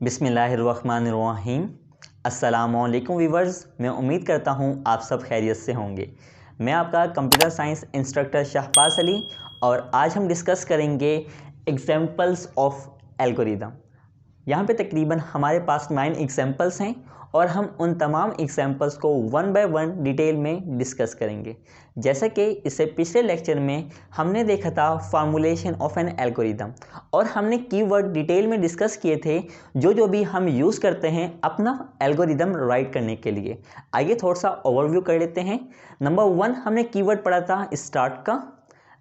बिस्मिल्लाहिर्रहमानिर्रहीम। अस्सलामुअलैकुम व्यूवर्स, मैं उम्मीद करता हूँ आप सब खैरियत से होंगे। मैं आपका computer science instructor Shahbaz Ali और आज हम डिस्कस करेंगे एग्जाम्पल्स ऑफ एल्गोरिदम। यहाँ पे तकरीबन हमारे पास 9 एग्जाम्पल्स हैं और हम उन तमाम एग्जाम्पल्स को वन बाय वन डिटेल में डिस्कस करेंगे। जैसे कि इससे पिछले लेक्चर में हमने देखा था फार्मूलेशन ऑफ एन एल्गोरिदम और हमने कीवर्ड डिटेल में डिस्कस किए थे जो भी हम यूज़ करते हैं अपना एल्गोरिदम राइट करने के लिए। आइए थोड़ा सा ओवरव्यू कर लेते हैं। नंबर 1 हमने कीवर्ड पढ़ा था स्टार्ट का।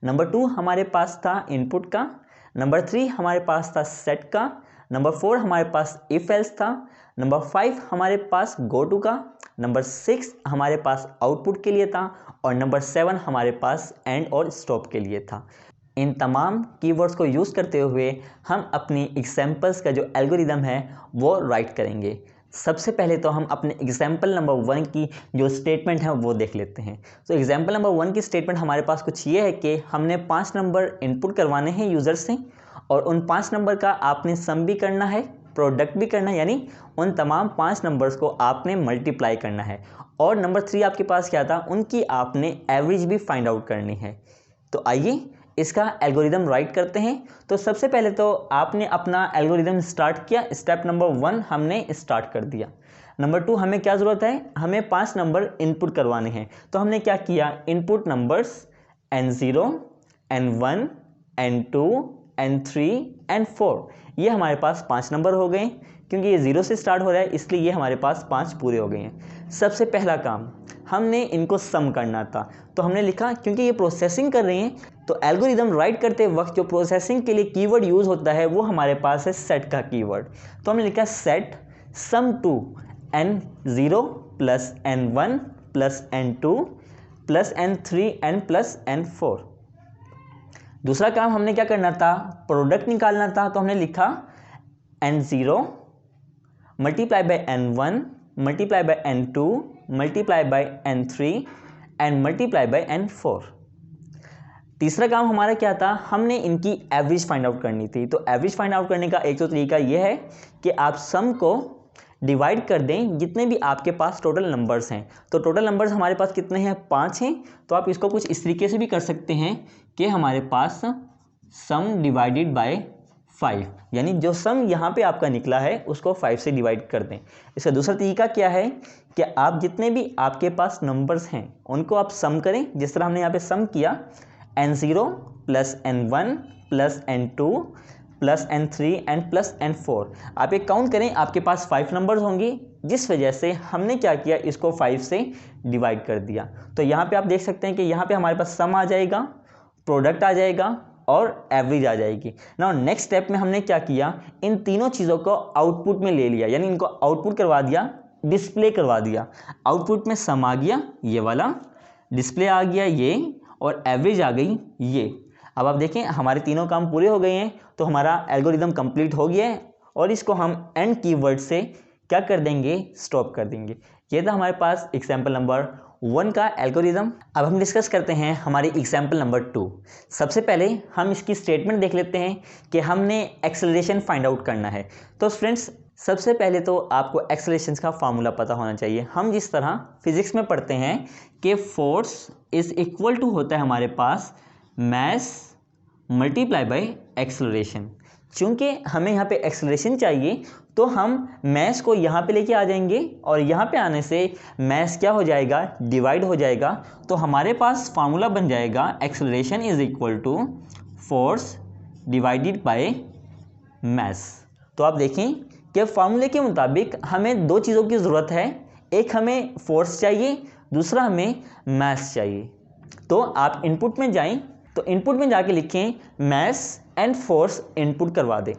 नंबर 2 हमारे पास था इनपुट का। नंबर 3 हमारे पास था सेट का। नंबर 4 हमारे पास इफ एल्स था। नंबर 5 हमारे पास गो टू का। नंबर 6 हमारे पास आउटपुट के लिए था और नंबर 7 हमारे पास एंड और स्टॉप के लिए था। इन तमाम कीवर्ड्स को यूज़ करते हुए हम अपनी एग्जाम्पल्स का जो एल्गोरिदम है वो राइट करेंगे। सबसे पहले तो हम अपने एग्जाम्पल नंबर 1 की जो स्टेटमेंट है वो देख लेते हैं। तो एग्जाम्पल नंबर 1 की स्टेटमेंट हमारे पास कुछ ये है कि हमने 5 नंबर इनपुट करवाने हैं यूज़र से और उन 5 नंबर का आपने सम भी करना है, प्रोडक्ट भी करना है, यानी उन तमाम 5 नंबर्स को आपने मल्टीप्लाई करना है। और नंबर 3 आपके पास क्या था, उनकी आपने एवरेज भी फाइंड आउट करनी है। तो आइए इसका एल्गोरिदम राइट करते हैं। तो सबसे पहले तो आपने अपना एल्गोरिदम स्टार्ट किया। स्टेप नंबर 1 हमने स्टार्ट कर दिया। नंबर 2 हमें क्या ज़रूरत है, हमें 5 नंबर इनपुट करवाने हैं। तो हमने क्या किया, input numbers N0, N1, N2, N3, N4, ये हमारे पास 5 नंबर हो गए। क्योंकि ये 0 से स्टार्ट हो रहा है इसलिए ये हमारे पास 5 पूरे हो गए हैं। सबसे पहला काम हमने इनको सम करना था। तो हमने लिखा, क्योंकि ये प्रोसेसिंग कर रहे हैं तो एल्गोरिदम राइट करते वक्त जो प्रोसेसिंग के लिए कीवर्ड यूज़ होता है वो हमारे पास है सेट का कीवर्ड। तो हमने लिखा set sum to N0 plus N1 plus N2 plus N3 N plus N4। दूसरा काम हमने क्या करना था, प्रोडक्ट निकालना था। तो हमने लिखा N0 multiply by N1 multiply by N2 multiply by N3 and multiply by N4। तीसरा काम हमारा क्या था, हमने इनकी एवरेज फाइंड आउट करनी थी। तो एवरेज फाइंड आउट करने का एक तो तरीका यह है कि आप सम को डिवाइड कर दें जितने भी आपके पास टोटल नंबर्स हैं। तो टोटल नंबर्स हमारे पास कितने हैं, 5 हैं। तो आप इसको कुछ इस तरीके से भी कर सकते हैं कि हमारे पास सम डिवाइडेड बाय 5, यानी जो सम यहाँ पे आपका निकला है उसको 5 से डिवाइड कर दें। इसका दूसरा तरीका क्या है कि आप जितने भी आपके पास नंबर्स हैं उनको आप सम करें। जिस तरह हमने यहाँ पे सम किया N0 plus N1 plus N2 plus N3 and plus N4। आप एक काउंट करें, आपके पास 5 नंबर्स होंगे, जिस वजह से हमने क्या किया, इसको 5 से डिवाइड कर दिया। तो यहाँ पे आप देख सकते हैं कि यहाँ पे हमारे पास सम आ जाएगा, प्रोडक्ट आ जाएगा और एवरेज आ जाएगी। नाउ नेक्स्ट स्टेप में हमने क्या किया, इन तीनों चीज़ों को आउटपुट में ले लिया, यानी इनको आउटपुट करवा दिया, डिस्प्ले करवा दिया। आउटपुट में सम आ गया ये वाला, डिस्प्ले आ गया ये, और एवरेज आ गई ये। अब आप देखें हमारे तीनों काम पूरे हो गए हैं। तो हमारा एल्गोरिदम कंप्लीट हो गया है और इसको हम एंड कीवर्ड से क्या कर देंगे, स्टॉप कर देंगे। ये था हमारे पास एग्जाम्पल नंबर 1 का एल्गोरिदम। अब हम डिस्कस करते हैं हमारी एग्जाम्पल नंबर 2। सबसे पहले हम इसकी स्टेटमेंट देख लेते हैं कि हमने एक्सेलरेशन फाइंड आउट करना है। तो फ्रेंड्स सबसे पहले तो आपको एक्सेलरेशन का फार्मूला पता होना चाहिए। हम जिस तरह फिजिक्स में पढ़ते हैं कि फोर्स इज इक्वल टू होता है हमारे पास मास मल्टीप्लाई बाय एक्सेलरेशन। चूँकि हमें यहाँ पे एक्सेलरेशन चाहिए तो हम मास को यहाँ पे लेके आ जाएंगे और यहाँ पे आने से मास क्या हो जाएगा, डिवाइड हो जाएगा। तो हमारे पास फार्मूला बन जाएगा acceleration is equal to force divided by mass. तो आप देखें कि फार्मूले के मुताबिक हमें 2 चीज़ों की ज़रूरत है, एक हमें फोर्स चाहिए, दूसरा हमें मास चाहिए। तो आप इनपुट में जाएं, तो इनपुट में जाके लिखें मास एंड फोर्स इनपुट करवा दें।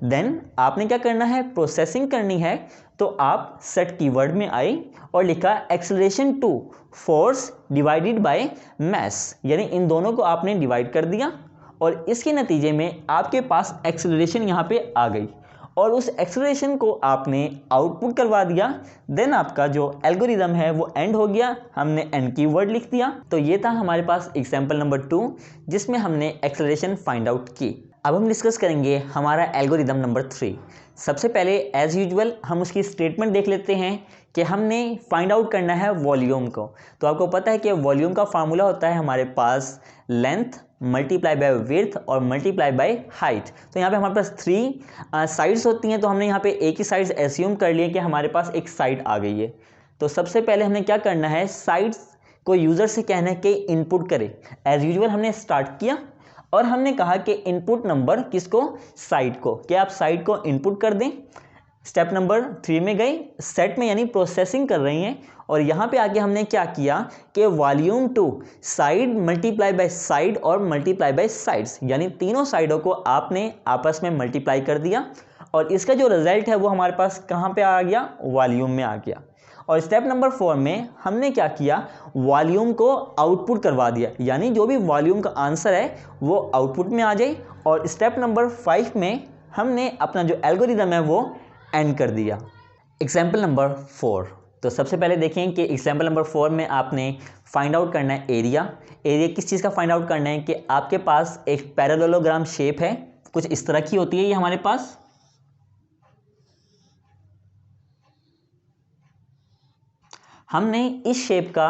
देन आपने क्या करना है, प्रोसेसिंग करनी है। तो आप सेट कीवर्ड में आए और लिखा acceleration to force divided by mass, यानी इन दोनों को आपने डिवाइड कर दिया और इसके नतीजे में आपके पास एक्सेलरेशन यहाँ पे आ गई और उस एक्सेलरेशन को आपने आउटपुट करवा दिया। देन आपका जो एल्गोरिदम है वो एंड हो गया, हमने एंड कीवर्ड लिख दिया। तो ये था हमारे पास एग्जाम्पल नंबर 2 जिसमें हमने एक्सेलरेशन फाइंड आउट की। अब हम डिस्कस करेंगे हमारा एल्गोरिदम नंबर 3। सबसे पहले एज यूजुअल हम उसकी स्टेटमेंट देख लेते हैं कि हमने फाइंड आउट करना है वॉल्यूम को। तो आपको पता है कि वॉल्यूम का फार्मूला होता है हमारे पास लेंथ मल्टीप्लाई बाय विड्थ और मल्टीप्लाई बाय हाइट। तो यहाँ पे हमारे पास 3 साइड्स होती हैं, तो हमने यहाँ पे एक ही साइड्स एज्यूम कर लिए कि हमारे पास एक साइड आ गई है। तो सबसे पहले हमने क्या करना है, साइड्स को यूज़र से कहना है कि इनपुट करे। एज यूजुअल हमने स्टार्ट किया और हमने कहा कि इनपुट नंबर किसको, साइड को, कि आप साइड को इनपुट कर दें। स्टेप नंबर 3 में गए, सेट में यानी प्रोसेसिंग कर रही हैं, और यहाँ पे आके हमने क्या किया कि volume to side multiply by side और मल्टीप्लाई बाय साइड्स, यानी तीनों साइडों को आपने आपस में मल्टीप्लाई कर दिया और इसका जो रिजल्ट है वो हमारे पास कहाँ पे आ गया, वॉल्यूम में आ गया। और स्टेप नंबर 4 में हमने क्या किया, वॉल्यूम को आउटपुट करवा दिया, यानी जो भी वॉल्यूम का आंसर है वो आउटपुट में आ जाए। और स्टेप नंबर 5 में हमने अपना जो एल्गोरिदम है वो एंड कर दिया। एग्जाम्पल नंबर 4, तो सबसे पहले देखें कि एग्जाम्पल नंबर 4 में आपने फाइंड आउट करना है एरिया। एरिया किस चीज़ का फाइंड आउट करना है कि आपके पास एक पैरेललोग्राम शेप है, कुछ इस तरह की होती है ये हमारे पास। हमने इस शेप का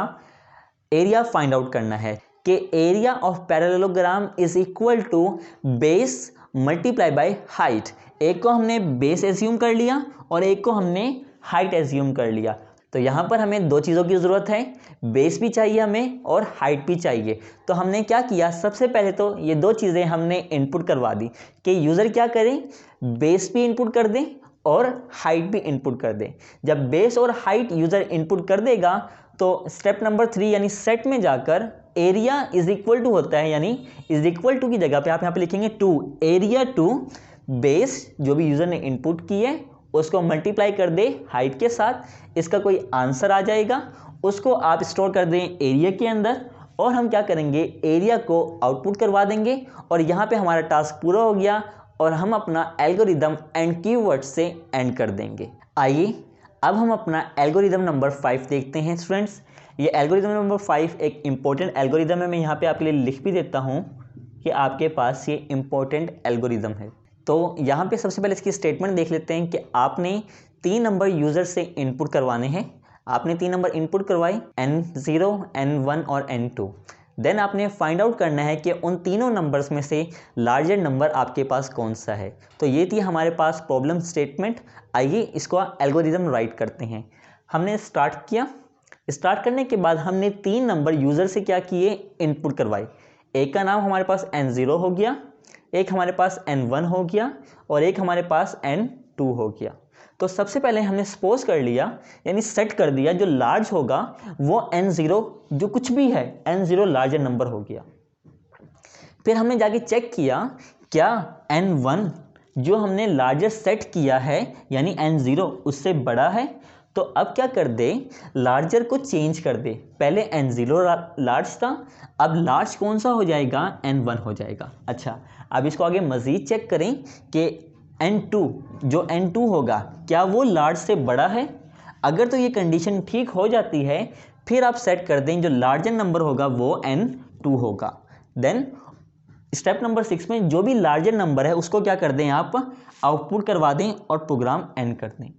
एरिया फाइंड आउट करना है कि area of parallelogram is equal to base multiply by height. एक को हमने बेस एज्यूम कर लिया और एक को हमने हाइट एज्यूम कर लिया। तो यहाँ पर हमें दो चीज़ों की ज़रूरत है, बेस भी चाहिए हमें और हाइट भी चाहिए। तो हमने क्या किया, सबसे पहले तो ये दो चीज़ें हमने इनपुट करवा दी कि यूज़र क्या करें, बेस भी इनपुट कर दें और हाइट भी इनपुट कर दें। जब बेस और हाइट यूज़र इनपुट कर देगा तो स्टेप नंबर 3 यानी सेट में जाकर एरिया इज इक्वल टू होता है, यानी इज इक्वल टू की जगह पे आप यहाँ पे लिखेंगे 2, एरिया टू बेस जो भी यूज़र ने इनपुट की है उसको मल्टीप्लाई कर दे हाइट के साथ, इसका कोई आंसर आ जाएगा, उसको आप स्टोर कर दें एरिया के अंदर और हम क्या करेंगे, एरिया को आउटपुट करवा देंगे और यहाँ पे हमारा टास्क पूरा हो गया और हम अपना एल्गोरिदम एंड कीवर्ड से एंड कर देंगे। आइए अब हम अपना एल्गोरिदम नंबर 5 देखते हैं स्टूडेंट्स। ये एल्गोरिदम नंबर 5 एक इम्पोर्टेंट एल्गोरिदम है, मैं यहाँ पे आपके लिए लिख भी देता हूँ कि आपके पास ये इम्पोर्टेंट एल्गोरिदम है। तो यहाँ पे सबसे पहले इसकी स्टेटमेंट देख लेते हैं कि आपने 3 नंबर यूज़र से इनपुट करवाने हैं। आपने 3 नंबर इनपुट करवाए, N0, N1 और N2। देन आपने फाइंड आउट करना है कि उन तीनों नंबर्स में से लार्जर नंबर आपके पास कौन सा है। तो ये थी हमारे पास प्रॉब्लम स्टेटमेंट। आइए इसको एल्गोरिदम राइट करते हैं। हमने स्टार्ट किया, स्टार्ट करने के बाद हमने 3 नंबर यूज़र से क्या किए, इनपुट करवाए। एक का नाम हमारे पास N0 हो गया, एक हमारे पास N1 हो गया और एक हमारे पास N2 हो गया। तो सबसे पहले हमने सपोज कर लिया यानी सेट कर दिया जो लार्ज होगा वो N0, जो कुछ भी है N0 लार्जर नंबर हो गया। फिर हमने जाके चेक किया क्या N1 जो हमने लार्जर सेट किया है यानी N0 उससे बड़ा है। तो अब क्या कर दे, लार्जर को चेंज कर दे। पहले N0 लार्ज था, अब लार्ज कौन सा हो जाएगा, N1 हो जाएगा। अच्छा, अब इसको आगे मज़ीद चेक करें कि N2 जो N2 होगा क्या वो लार्ज से बड़ा है। अगर तो ये कंडीशन ठीक हो जाती है फिर आप सेट कर दें जो लार्जर नंबर होगा वो N2 होगा। देन स्टेप नंबर 6 में जो भी लार्जर नंबर है उसको क्या कर दें, आप आउटपुट करवा दें और प्रोग्राम एंड कर दें।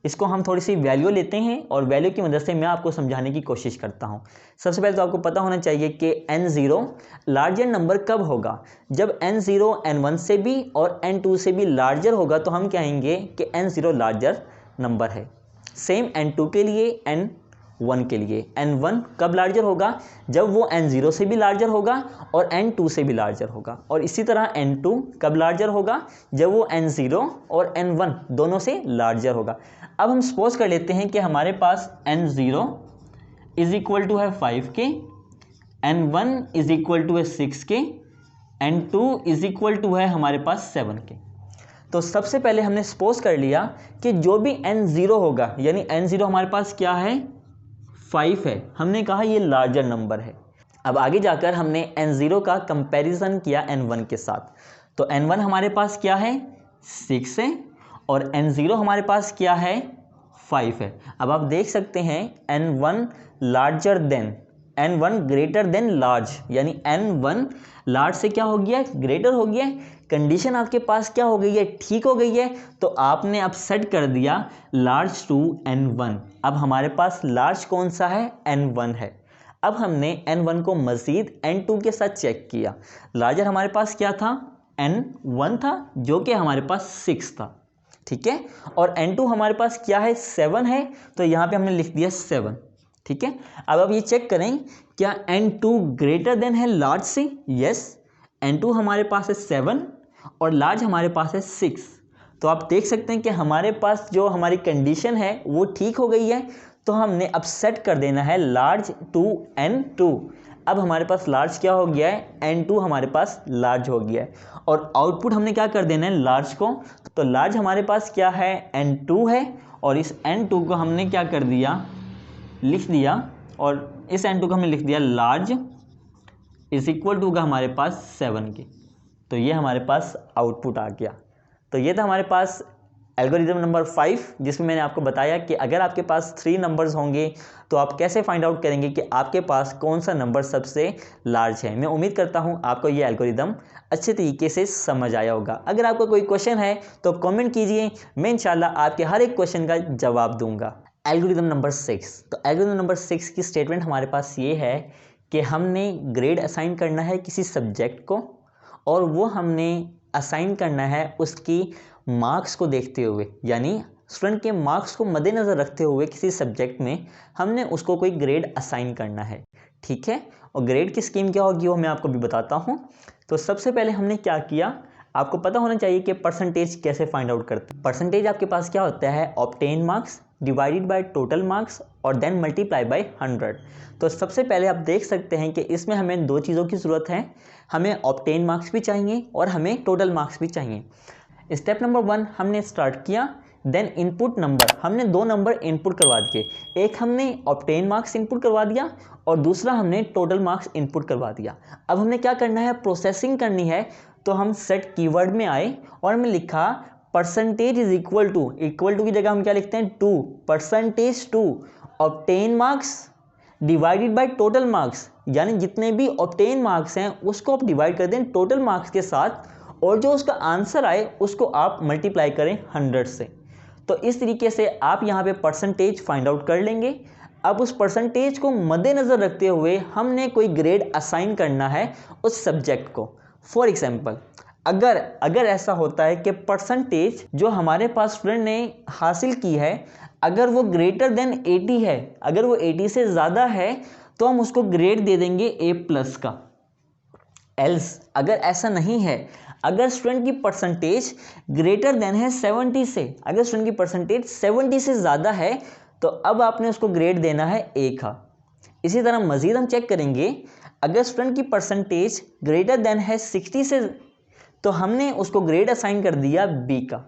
इसको हम थोड़ी सी वैल्यू लेते हैं और वैल्यू की मदद से मैं आपको समझाने की कोशिश करता हूं। सबसे पहले तो आपको पता होना चाहिए कि N0 लार्जर नंबर कब होगा, जब N0 N1 से भी और N2 से भी लार्जर होगा तो हम कहेंगे कि N0 लार्जर नंबर है। सेम N2 के लिए, N1 के लिए। N1 कब लार्जर होगा, जब वो N0 से भी लार्जर होगा और N2 से भी लार्जर होगा। और इसी तरह N2 कब लार्जर होगा, जब वो N0 और N1 दोनों से लार्जर होगा। अब हम सपोज कर लेते हैं कि हमारे पास N0 इज इक्वल टू है 5 के, N1 इज इक्वल टू है 6 के, N2 इज इक्वल टू है हमारे पास 7 के। तो सबसे पहले हमने सपोज कर लिया कि जो भी N0 होगा यानी N0 हमारे पास क्या है, 5 है, हमने कहा ये लार्जर नंबर है। अब आगे जाकर हमने N0 का कंपैरिजन किया N1 के साथ। तो N1 हमारे पास क्या है, 6 है और N0 हमारे पास क्या है, 5 है। अब आप देख सकते हैं N1 larger than N1 greater than large, यानी N1 लार्ज से क्या हो गया, ग्रेटर हो गया। कंडीशन आपके पास क्या हो गई है, ठीक हो गई है। तो आपने अब सेट कर दिया लार्ज टू N1। अब हमारे पास लार्ज कौन सा है, N1 है। अब हमने N1 को मज़ीद N2 के साथ चेक किया। लार्जर हमारे पास क्या था, N1 था, जो कि हमारे पास 6 था, ठीक है। और N2 हमारे पास क्या है, 7 है, तो यहाँ पे हमने लिख दिया 7, ठीक है। अब आप ये चेक करें, क्या N2 ग्रेटर देन है लार्ज से, यस। N2 हमारे पास है 7 और लार्ज हमारे पास है 6। तो आप देख सकते हैं कि हमारे पास जो हमारी कंडीशन है वो ठीक हो गई है। तो हमने अब सेट कर देना है लार्ज टू N2। अब हमारे पास लार्ज क्या हो गया है, N2 हमारे पास लार्ज हो गया है। और आउटपुट हमने क्या कर देना है, लार्ज को। तो लार्ज हमारे पास क्या है, N2 है, और इस N2 को हमने क्या कर दिया, लिख दिया, और इस N2 को हमने लिख दिया लार्ज इज इक्वल टू का हमारे पास 7 के। तो ये हमारे पास आउटपुट आ गया। तो ये था हमारे पास एल्गोरिदम नंबर 5, जिसमें मैंने आपको बताया कि अगर आपके पास 3 नंबर्स होंगे तो आप कैसे फाइंड आउट करेंगे कि आपके पास कौन सा नंबर सबसे लार्ज है। मैं उम्मीद करता हूँ आपको ये एल्गोरिदम अच्छे तरीके से समझ आया होगा। अगर आपको कोई क्वेश्चन है तो कमेंट कीजिए, मैं इंशाल्लाह आपके हर एक क्वेश्चन का जवाब दूंगा। एल्गोरिदम नंबर 6, तो एल्गोरिदम नंबर 6 की स्टेटमेंट हमारे पास ये है कि हमने ग्रेड असाइन करना है किसी सब्जेक्ट को, और वो हमने असाइन करना है उसकी मार्क्स को देखते हुए, यानी स्टूडेंट के मार्क्स को मद्देनज़र रखते हुए किसी सब्जेक्ट में हमने उसको कोई ग्रेड असाइन करना है, ठीक है। और ग्रेड की स्कीम क्या होगी वो मैं आपको भी बताता हूँ। तो सबसे पहले हमने क्या किया, आपको पता होना चाहिए कि परसेंटेज कैसे फाइंड आउट करते हैं। परसेंटेज आपके पास क्या होता है, obtain marks divided by total marks और देन मल्टीप्लाई बाय 100। तो सबसे पहले आप देख सकते हैं कि इसमें हमें 2 चीज़ों की ज़रूरत है, हमें ऑब्टेन मार्क्स भी चाहिए और हमें टोटल मार्क्स भी चाहिए। स्टेप नंबर 1 हमने स्टार्ट किया, देन इनपुट नंबर, हमने 2 नंबर इनपुट करवा दिए। एक हमने ऑब्टेन मार्क्स इनपुट करवा दिया और दूसरा हमने टोटल मार्क्स इनपुट करवा दिया। अब हमने क्या करना है, प्रोसेसिंग करनी है। तो हम सेट कीवर्ड में आए और हमने लिखा परसेंटेज इज इक्वल टू की जगह हम क्या लिखते हैं, 2 percentage to obtain marks divided by total marks, यानी जितने भी ऑब्टेन मार्क्स हैं उसको आप डिवाइड कर दें टोटल मार्क्स के साथ, और जो उसका आंसर आए उसको आप मल्टीप्लाई करें 100 से। तो इस तरीके से आप यहाँ पे परसेंटेज फाइंड आउट कर लेंगे। अब उस परसेंटेज को मद्देनज़र रखते हुए हमने कोई ग्रेड असाइन करना है उस सब्जेक्ट को। फॉर एग्जाम्पल, अगर ऐसा होता है कि परसेंटेज जो हमारे पास स्टूडेंट ने हासिल की है, अगर वो ग्रेटर देन 80 है, अगर वो 80 से ज़्यादा है, तो हम उसको ग्रेड दे देंगे A+ का। एल्स अगर ऐसा नहीं है, अगर स्टूडेंट की परसेंटेज ग्रेटर देन है 70 से, अगर स्टूडेंट की परसेंटेज 70 से ज़्यादा है, तो अब आपने उसको ग्रेड देना है A का। इसी तरह मज़ीद हम चेक करेंगे, अगर स्टूडेंट की परसेंटेज ग्रेटर देन है 60 से, तो हमने उसको ग्रेड असाइन कर दिया B का।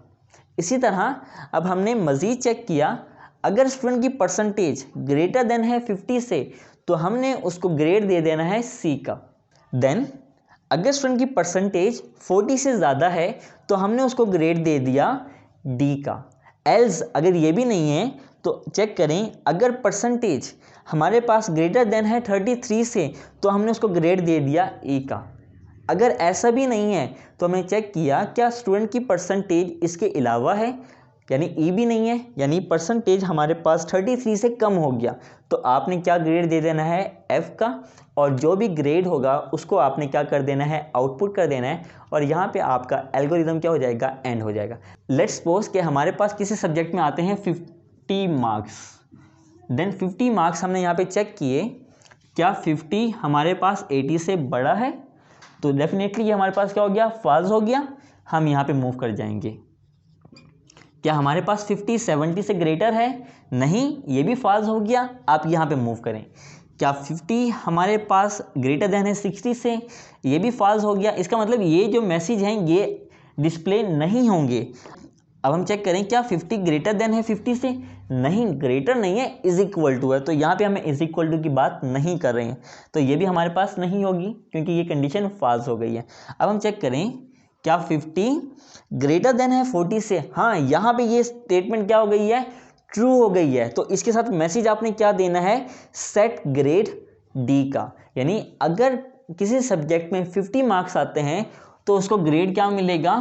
इसी तरह अब हमने मज़ीद चेक किया, अगर स्टूडेंट की परसेंटेज ग्रेटर देन है 50 से, तो हमने उसको ग्रेड दे देना है C का। देन अगर स्टूडेंट की परसेंटेज 40 से ज़्यादा है, तो हमने उसको ग्रेड दे दिया D का। एल्स अगर ये भी नहीं है तो चेक करें, अगर परसेंटेज हमारे पास ग्रेटर देन है 33 से, तो हमने उसको ग्रेड दे दिया E का। अगर ऐसा भी नहीं है तो हमने चेक किया क्या स्टूडेंट की परसेंटेज इसके अलावा है, यानी E भी नहीं है, यानी परसेंटेज हमारे पास 33 से कम हो गया, तो आपने क्या ग्रेड दे देना है, F का। और जो भी ग्रेड होगा उसको आपने क्या कर देना है, आउटपुट कर देना है, और यहाँ पे आपका एल्गोरिदम क्या हो जाएगा, एंड हो जाएगा। लेट्स सपोज कि हमारे पास किसी सब्जेक्ट में आते हैं 50 मार्क्स, देन 50 मार्क्स हमने यहाँ पे चेक किए, क्या 50 हमारे पास 80 से बड़ा है, तो डेफिनेटली ये हमारे पास क्या हो गया, फॉल्स हो गया। हम यहाँ पे मूव कर जाएंगे। क्या हमारे पास 50 70 से ग्रेटर है, नहीं, ये भी फॉल्स हो गया। आप यहाँ पे मूव करें। क्या 50 हमारे पास ग्रेटर देन है 60 से, ये भी फॉल्स हो गया। इसका मतलब ये जो मैसेज हैं ये डिस्प्ले नहीं होंगे। अब हम चेक करें, क्या 50 ग्रेटर देन है 50 से, नहीं, ग्रेटर नहीं है, इज इक्वल टू है, तो यहाँ पे हमें इज इक्वल टू की बात नहीं कर रहे हैं, तो ये भी हमारे पास नहीं होगी क्योंकि ये कंडीशन फॉल्स हो गई है। अब हम चेक करें, क्या 50 ग्रेटर देन है 40 से, हाँ, यहाँ पे ये स्टेटमेंट क्या हो गई है, ट्रू हो गई है। तो इसके साथ मैसेज आपने क्या देना है, सेट ग्रेड डी का, यानी अगर किसी सब्जेक्ट में 50 मार्क्स आते हैं तो उसको ग्रेड क्या मिलेगा,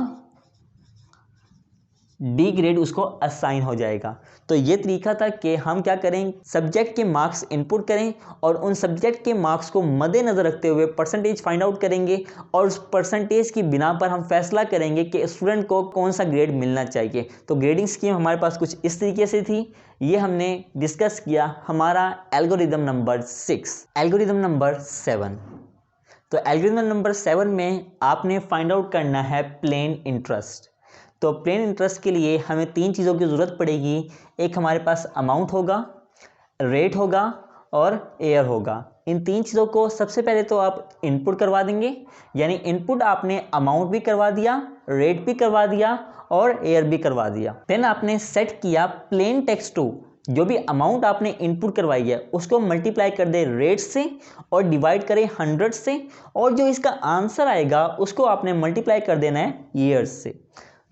डी ग्रेड उसको असाइन हो जाएगा। तो ये तरीका था कि हम क्या करें, सब्जेक्ट के मार्क्स इनपुट करें और उन सब्जेक्ट के मार्क्स को मद्देनज़र रखते हुए परसेंटेज फाइंड आउट करेंगे और उस परसेंटेज की बिना पर हम फैसला करेंगे कि स्टूडेंट को कौन सा ग्रेड मिलना चाहिए। तो ग्रेडिंग स्कीम हमारे पास कुछ इस तरीके से थी। ये हमने डिस्कस किया हमारा एल्गोरिदम नंबर 6। एल्गोरिदम नंबर 7, तो एल्गोरिदम नंबर 7 में आपने फाइंड आउट करना है प्लेन इंटरेस्ट। तो प्लेन इंटरेस्ट के लिए हमें 3 चीज़ों की ज़रूरत पड़ेगी। एक हमारे पास अमाउंट होगा, रेट होगा और एयर होगा। इन 3 चीज़ों को सबसे पहले तो आप इनपुट करवा देंगे, यानी इनपुट आपने अमाउंट भी करवा दिया, रेट भी करवा दिया और एयर भी करवा दिया। देन आपने सेट किया प्लेन टेक्स्ट टू, जो भी अमाउंट आपने इनपुट करवाई है उसको मल्टीप्लाई कर दे रेट से और डिवाइड करें 100 से, और जो इसका आंसर आएगा उसको आपने मल्टीप्लाई कर देना है ईयर्स से।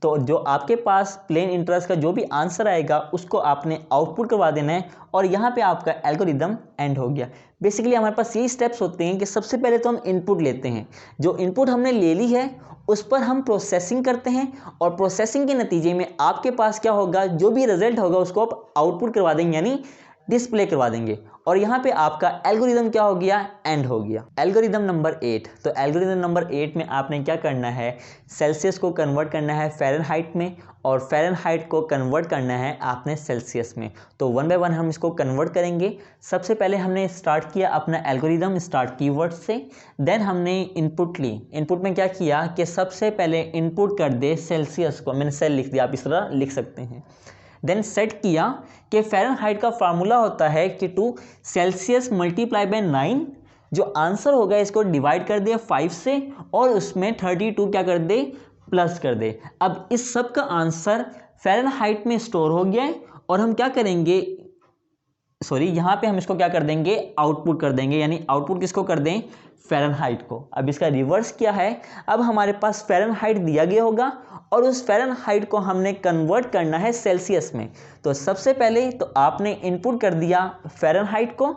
तो जो आपके पास प्लेन इंटरेस्ट का जो भी आंसर आएगा उसको आपने आउटपुट करवा देना है और यहाँ पे आपका एल्गोरिदम एंड हो गया। बेसिकली हमारे पास यही स्टेप्स होते हैं कि सबसे पहले तो हम इनपुट लेते हैं, जो इनपुट हमने ले ली है उस पर हम प्रोसेसिंग करते हैं और प्रोसेसिंग के नतीजे में आपके पास क्या होगा, जो भी रिजल्ट होगा उसको आप आउटपुट करवा देंगे, यानी डिस्प्ले करवा देंगे। और यहाँ पे आपका एल्गोरिदम क्या हो गया, एंड हो गया। एल्गोरिदम नंबर 8, तो एल्गोरिदम नंबर 8 में आपने क्या करना है, सेल्सियस को कन्वर्ट करना है फ़ारेनहाइट में और फ़ारेनहाइट को कन्वर्ट करना है आपने सेल्सियस में। तो 1 बाय 1 हम इसको कन्वर्ट करेंगे। सबसे पहले हमने स्टार्ट किया अपना एल्गोरिदम स्टार्ट कीवर्ड से, देन हमने इनपुट ली। इनपुट में क्या किया कि सबसे पहले इनपुट कर दे सेल्सियस को, मैंने सेल लिख दिया, आप इस तरह लिख सकते हैं। देन सेट किया कि फ़ारेनहाइट का फार्मूला होता है कि 2 सेल्सियस मल्टीप्लाई बाय 9, जो आंसर होगा इसको डिवाइड कर दे 5 से और उसमें 32 क्या कर दे, प्लस कर दे। अब इस सब का आंसर फ़ारेनहाइट में स्टोर हो गया है और हम क्या करेंगे, सॉरी यहाँ पे हम इसको क्या कर देंगे, आउटपुट कर देंगे, यानी आउटपुट किसको कर दें, फ़ारेनहाइट को। अब इसका रिवर्स क्या है, अब हमारे पास फ़ारेनहाइट दिया गया होगा और उस फ़ारेनहाइट को हमने कन्वर्ट करना है सेल्सियस में। तो सबसे पहले तो आपने इनपुट कर दिया फ़ारेनहाइट को,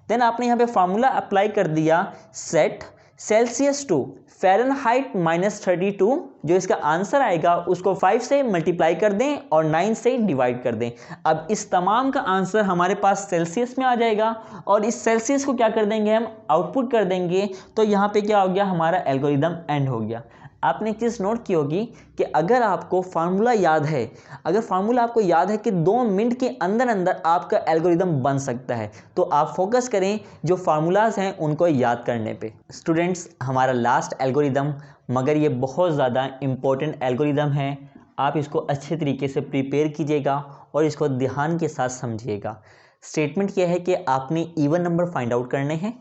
देन आपने यहाँ पे फार्मूला अप्लाई कर दिया सेट सेल्सियस टू फ़ारेनहाइट -32, जो इसका आंसर आएगा उसको 5 से मल्टीप्लाई कर दें और 9 से डिवाइड कर दें। अब इस तमाम का आंसर हमारे पास सेल्सियस में आ जाएगा और इस सेल्सियस को क्या कर देंगे, हम आउटपुट कर देंगे। तो यहाँ पे क्या हो गया, हमारा एल्गोरिदम एंड हो गया। आपने एक चीज़ नोट की होगी कि अगर आपको फार्मूला याद है, अगर फार्मूला आपको याद है कि 2 मिनट के अंदर अंदर आपका एल्गोरिदम बन सकता है, तो आप फोकस करें जो फार्मूलाज हैं उनको याद करने पे। स्टूडेंट्स, हमारा लास्ट एल्गोरिदम, मगर ये बहुत ज़्यादा इम्पोर्टेंट एल्गोरिदम है, आप इसको अच्छे तरीके से प्रिपेयर कीजिएगा और इसको ध्यान के साथ समझिएगा। स्टेटमेंट यह है कि आपने इवन नंबर फाइंड आउट करने हैं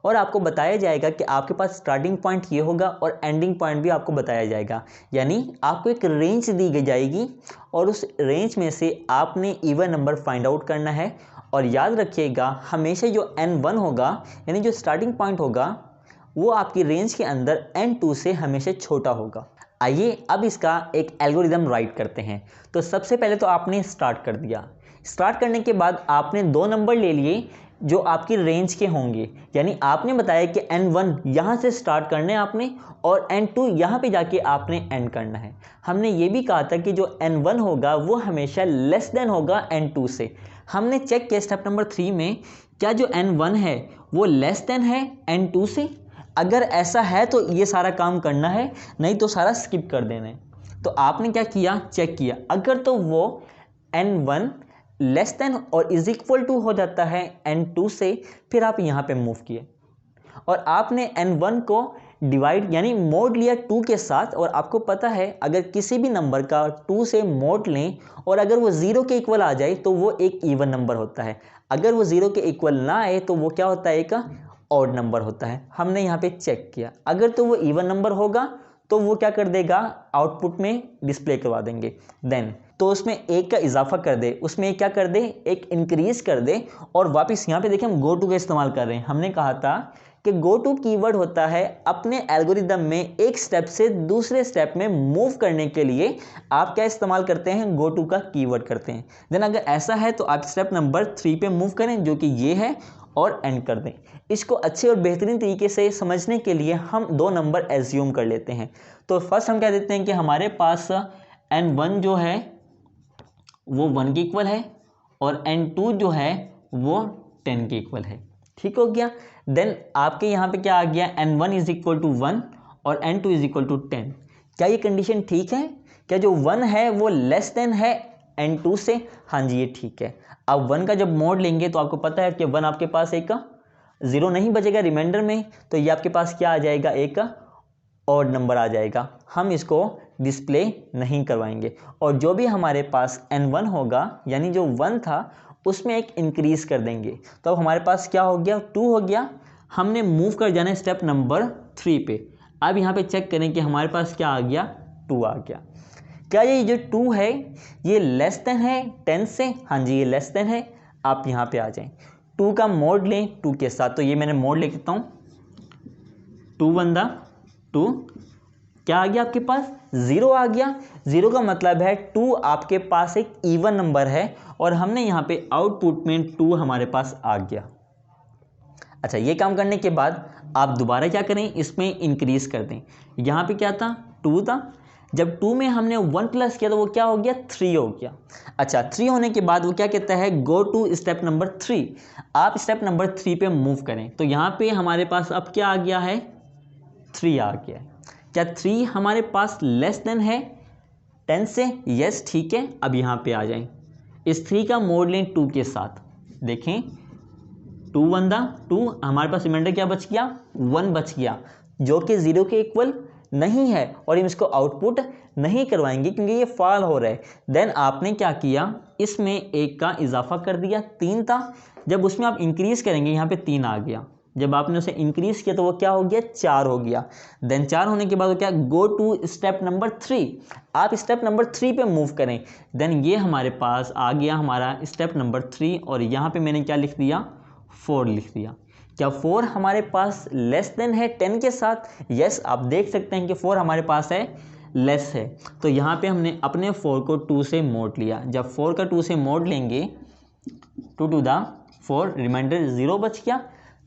और आपको बताया जाएगा कि आपके पास स्टार्टिंग पॉइंट ये होगा और एंडिंग पॉइंट भी आपको बताया जाएगा, यानी आपको एक रेंज दी जाएगी और उस रेंज में से आपने इवन नंबर फाइंड आउट करना है। और याद रखिएगा हमेशा जो n1 होगा, यानी जो स्टार्टिंग पॉइंट होगा, वो आपकी रेंज के अंदर n2 से हमेशा छोटा होगा। आइए अब इसका एक एल्गोरिदम राइट करते हैं। तो सबसे पहले तो आपने स्टार्ट कर दिया, स्टार्ट करने के बाद आपने 2 नंबर ले लिए जो आपकी रेंज के होंगे, यानी आपने बताया कि n1 यहाँ से स्टार्ट करने आपने और n2 यहाँ पे जाके आपने एंड करना है। हमने ये भी कहा था कि जो n1 होगा वो हमेशा लेस देन होगा n2 से। हमने चेक किया स्टेप नंबर 3 में, क्या जो n1 है वो लेस देन है n2 से। अगर ऐसा है तो ये सारा काम करना है, नहीं तो सारा स्किप कर देना है। तो आपने क्या किया, चेक किया, अगर तो वो n1 लेस देन और इज इक्वल टू हो जाता है n2 से, फिर आप यहाँ पे मूव किए और आपने n1 को डिवाइड यानी मोड लिया 2 के साथ। और आपको पता है अगर किसी भी नंबर का 2 से मोड लें और अगर वो 0 के इक्वल आ जाए तो वो एक इवन नंबर होता है, अगर वो 0 के इक्वल ना आए तो वो क्या होता है, एक ऑड नंबर होता है। हमने यहाँ पे चेक किया, अगर तो वो इवन नंबर होगा तो वो क्या कर देगा, आउटपुट में डिस्प्ले करवा देंगे। देन तो उसमें एक का इजाफा कर दे, उसमें एक क्या कर दे, एक इंक्रीज कर दे। और वापस यहाँ पे देखिए हम गो टू का इस्तेमाल कर रहे हैं। हमने कहा था कि गो टू कीवर्ड होता है अपने एल्गोरिदम में एक स्टेप से दूसरे स्टेप में मूव करने के लिए आप क्या इस्तेमाल करते हैं, गो टू का कीवर्ड करते हैं। देन अगर ऐसा है तो आप स्टेप नंबर 3 पे मूव करें, जो कि ये है, और एंड कर दें। इसको अच्छे और बेहतरीन तरीके से समझने के लिए हम दो नंबर एज्यूम कर लेते हैं। तो फर्स्ट हम कह देते हैं कि हमारे पास n1 जो है वो 1 के इक्वल है और n2 जो है वो 10 के इक्वल है। ठीक हो गया। देन आपके यहाँ पे क्या आ गया, n1 इज इक्वल टू 1 और n2 इज इक्वल टू 10। क्या ये कंडीशन ठीक है? क्या जो 1 है वो लेस देन है n2 से? हाँ जी, ये ठीक है। अब 1 का जब मोड लेंगे तो आपको पता है कि 1 आपके पास एक ज़ीरो नहीं बचेगा रिमाइंडर में, तो ये आपके पास क्या आ जाएगा, एक ऑड नंबर आ जाएगा। हम इसको डिस्प्ले नहीं करवाएंगे और जो भी हमारे पास n1 होगा यानी जो 1 था उसमें एक इंक्रीज़ कर देंगे। तो अब हमारे पास क्या हो गया, 2 हो गया। हमने मूव कर जाना है स्टेप नंबर 3 पे। अब यहाँ पे चेक करें कि हमारे पास क्या आ गया, 2 आ गया। क्या ये जो 2 है ये लेस देन है 10 से? हाँ जी, ये लेस देन है। आप यहाँ पे आ जाएं, 2 का मोड लें 2 के साथ। तो ये मैंने मोड ले लेता हूँ, 2 1 2। क्या आ गया आपके पास, 0 आ गया। 0 का मतलब है 2 आपके पास एक इवन नंबर है और हमने यहाँ पे आउटपुट में 2 हमारे पास आ गया। अच्छा, ये काम करने के बाद आप दोबारा क्या करें, इसमें इंक्रीज कर दें। यहाँ पे क्या था, 2 था। जब 2 में हमने 1 प्लस किया तो वो क्या हो गया, 3 हो गया। अच्छा, 3 होने के बाद वो क्या कहता है, गो टू स्टेप नंबर 3। आप स्टेप नंबर 3 पे मूव करें। तो यहाँ पे हमारे पास अब क्या आ गया है, 3 आ गया है। क्या 3 हमारे पास लेस देन है 10 से? यस, ठीक है। अब यहाँ पे आ जाएं, इस 3 का मोड लें 2 के साथ। देखें, 2 1 2, हमारे पास रिमाइंडर क्या बच गया, 1 बच गया, जो कि 0 के इक्वल नहीं है और हम इसको आउटपुट नहीं करवाएंगे क्योंकि ये फॉल हो रहा है। देन आपने क्या किया, इसमें 1 का इजाफा कर दिया, 3 था। जब उसमें आप इंक्रीज करेंगे, यहाँ पे 3 आ गया। जब आपने उसे इंक्रीज किया तो वो क्या हो गया, 4 हो गया। देन 4 होने के बाद वो क्या, गो टू स्टेप नंबर 3। आप स्टेप नंबर 3 पे मूव करें। देन ये हमारे पास आ गया हमारा स्टेप नंबर 3 और यहाँ पे मैंने क्या लिख दिया, 4 लिख दिया। क्या 4 हमारे पास लेस देन है 10 के साथ? यस, आप देख सकते हैं कि 4 हमारे पास है, लेस है। तो यहाँ पे हमने अपने 4 को 2 से मोड लिया। जब 4 का 2 से मोड लेंगे, 2 2 4, रिमाइंडर 0 बच गया,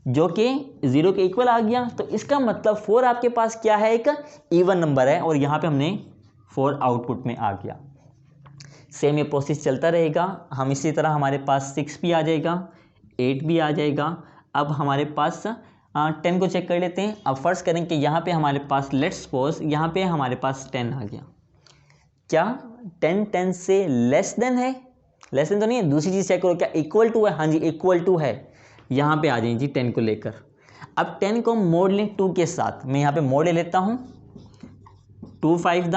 जो कि 0 के इक्वल आ गया। तो इसका मतलब 4 आपके पास क्या है, एक इवन नंबर है और यहाँ पे हमने 4 आउटपुट में आ गया। सेम ये प्रोसेस चलता रहेगा। हम इसी तरह हमारे पास 6 भी आ जाएगा, 8 भी आ जाएगा। अब हमारे पास 10 को चेक कर लेते हैं। अब फर्स्ट करें कि यहाँ पे हमारे पास, लेट्स सपोज यहाँ पे हमारे पास 10 आ गया। क्या 10 से लेस देन है? लेस देन तो नहीं है। दूसरी चीज़ चेक करो, क्या इक्वल टू है? हाँ जी, इक्वल टू है। यहाँ पे आ जाइए जी 10 को लेकर। अब 10 को मोड लें 2 के साथ। मैं यहाँ पे मोड ले लेता हूँ, 2 5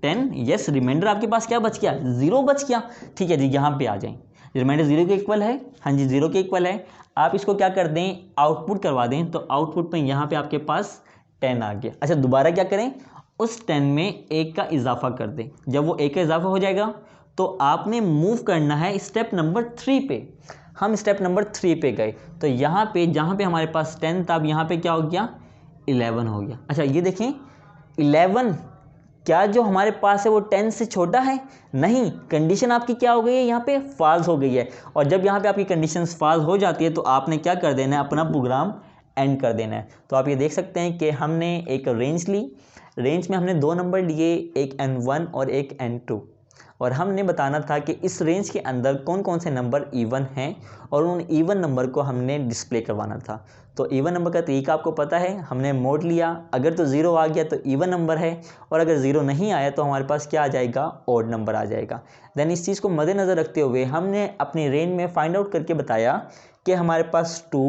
10। यस, रिमाइंडर आपके पास क्या बच गया, 0 बच गया। ठीक है जी, यहाँ पे आ जाएं, रिमाइंडर 0 के इक्वल है। हाँ जी, 0 के इक्वल है। आप इसको क्या कर दें, आउटपुट करवा दें। तो आउटपुट में यहाँ पे आपके पास 10 आ गया। अच्छा, दोबारा क्या करें, उस 10 में 1 का इजाफा कर दें। जब वो 1 का इजाफा हो जाएगा तो आपने मूव करना है स्टेप नंबर 3 पे। हम स्टेप नंबर 3 पे गए तो यहाँ पे जहाँ पे हमारे पास 10 था, अब यहाँ पे क्या हो गया, 11 हो गया। अच्छा, ये देखें 11, क्या जो हमारे पास है वो 10 से छोटा है? नहीं, कंडीशन आपकी क्या हो गई है, यहाँ पे फॉल्स हो गई है। और जब यहाँ पे आपकी कंडीशंस फॉल्स हो जाती है तो आपने क्या कर देना है, अपना प्रोग्राम एंड कर देना है। तो आप ये देख सकते हैं कि हमने एक रेंज ली। रेंज में हमने 2 नंबर लिए, एक n1 और एक n2, और हमने बताना था कि इस रेंज के अंदर कौन कौन से नंबर इवन हैं और उन इवन नंबर को हमने डिस्प्ले करवाना था। तो इवन नंबर का तरीका आपको पता है, हमने मोड लिया। अगर तो 0 आ गया तो इवन नंबर है और अगर 0 नहीं आया तो हमारे पास क्या आ जाएगा, ऑड नंबर आ जाएगा। देन इस चीज़ को मद्देनज़र रखते हुए हमने अपनी रेंज में फाइंड आउट करके बताया कि हमारे पास 2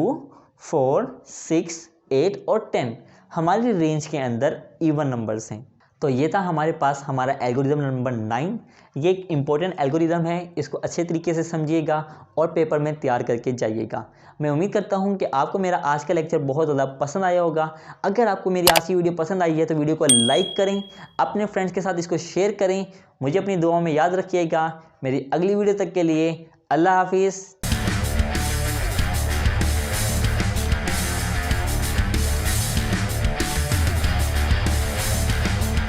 4 6 8 और 10 हमारी रेंज के अंदर इवन नंबर्स हैं। तो ये था हमारे पास हमारा एल्गोरिदम नंबर 9। ये एक इम्पोर्टेंट एल्गोरिदम है, इसको अच्छे तरीके से समझिएगा और पेपर में तैयार करके जाइएगा। मैं उम्मीद करता हूँ कि आपको मेरा आज का लेक्चर बहुत ज़्यादा पसंद आया होगा। अगर आपको मेरी आज की वीडियो पसंद आई है तो वीडियो को लाइक करें, अपने फ्रेंड्स के साथ इसको शेयर करें। मुझे अपनी दुआओं में याद रखिएगा। मेरी अगली वीडियो तक के लिए अल्लाह हाफिज़।